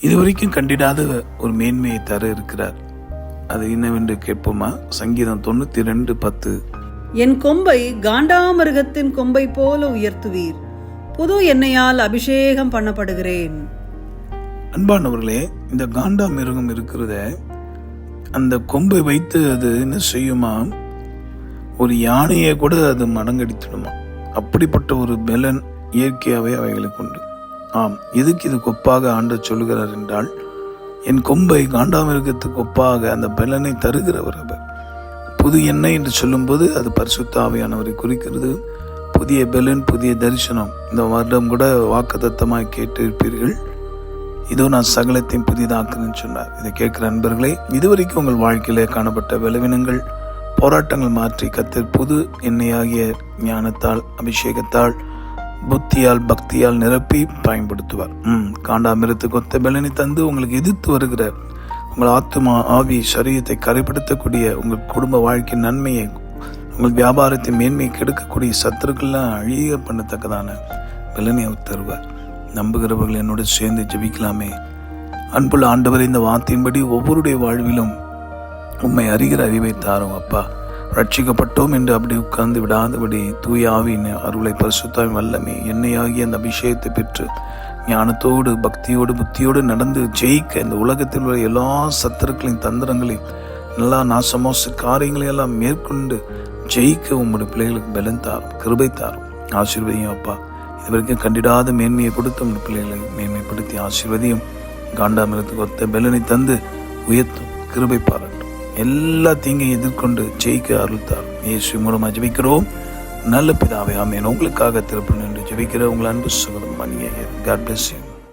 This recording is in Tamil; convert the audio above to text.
இதுவரைக்கும் கண்டிடாத ஒரு மேன்மையை தர இருக்கிறார். அது என்னவென்று கேட்போமா? சங்கீதம் 92:10. என் கொம்பை காண்டாமிருகத்தின் கொம்பை போல உயர்த்துவீர், புது எண்ணெயால் அபிஷேகம் பண்ணப்படுகிறேன். அன்பானவர்களே, இந்த காண்டாமிருகம் இருக்கிறத, அந்த கொம்பை வைத்து அது என்ன செய்யுமா? ஒரு யானையை கூட அது மடங்கடித்துடுமா. அப்படிப்பட்ட ஒரு பலன் இயற்கையாகவே அவைகளுக்கு உண்டு. ஆம், எதுக்கு இது கொப்பாக ஆண்டவர் சொல்லுகிறார் என்றால், என் கொம்பை காண்டாமிருகத்துக்கு ஒப்பாக அந்த பலனை தருகிறவர் அவர். புது எண்ணெய் என்று சொல்லும்போது அது பரிசுத்த ஆவியானவரை குறிக்கிறது. புதிய பலன், புதிய தரிசனம். இந்த வருடம் கூட வாக்குத்தத்தமாய் கேட்டு இருப்பீர்கள், இதோ நான் சகலத்தையும் புதிதாக்குன்னு சொன்னார். இதை கேட்கிற அன்பர்களே, இதுவரைக்கும் உங்கள் வாழ்க்கையிலே காணப்பட்ட பலவீனங்கள், போராட்டங்கள் மாற்றி கர்த்தர் புது எண்ணெயாகிய ஞானத்தால், அபிஷேகத்தால், புத்தியால், பக்தியால் நிரப்பி பயன்படுத்துவார். காண்டாமிருகத்துக்கு ஒத்த பலனை தந்து உங்களுக்கு எதிர்த்து வருகிற உங்கள் ஆத்மா, ஆவி, சரீரத்தை கரைப்படுத்தக்கூடிய, உங்கள் குடும்ப வாழ்க்கை நன்மையை, உங்கள் வியாபாரத்தை மேன்மையை கெடுக்கக்கூடிய சத்துருக்கள்லாம் அழிய பண்ணத்தக்கதான பலனை அவர் தருவார். நம்புகிறவர்கள் என்னோட சேர்ந்து ஜெபிக்கலாமே. அன்புள்ள ஆண்டவர், இந்த வார்த்தையின்படி ஒவ்வொருடைய வாழ்விலும் உம்மை அறிகிற அறிவை தாரும் அப்பா. ரட்சிக்கப்பட்டோம் என்று அப்படி உட்கார்ந்து விடாதபடி தூய ஆவியின் அருளை, பரிசுத்தாவின் வல்லமை, எண்ணெயாகிய அந்த அபிஷேகத்தை பெற்று ஞானத்தோடு, பக்தியோடு, புத்தியோடு நடந்து ஜெயிக்க, இந்த உலகத்தில் உள்ள எல்லா சத்துருக்களின் தந்திரங்களையும், எல்லா நாசமோச காரியங்களையும் எல்லாம் மேற்கொண்டு ஜெயிக்க உம்முடைய பிள்ளைகளுக்கு பலன் தாரும், கிருபை தாரும், ஆசீர்வதியும் அப்பா. இதுவரைக்கும் கண்டிடாத மேன்மையை கொடுத்து உங்களுடைய பிள்ளைகளை மேன்மைப்படுத்தி ஆசீர்வதியும். காண்டாமிருகத்துக்கு ஒத்த பலனை தந்து உயர்த்தும், கிருபை பாராட்டும். எல்லா தீங்கையும் எதிர்கொண்டு ஜெயிக்க அருள்தார். இயேசு மூலமாக ஜெபிக்கிறோம் நல்ல பிதாவே, ஆமென். உங்களுக்காக திருப்பி நின்று ஜெபிக்கிற உங்கள் அன்பு சகோதரன் மணியை. God bless you.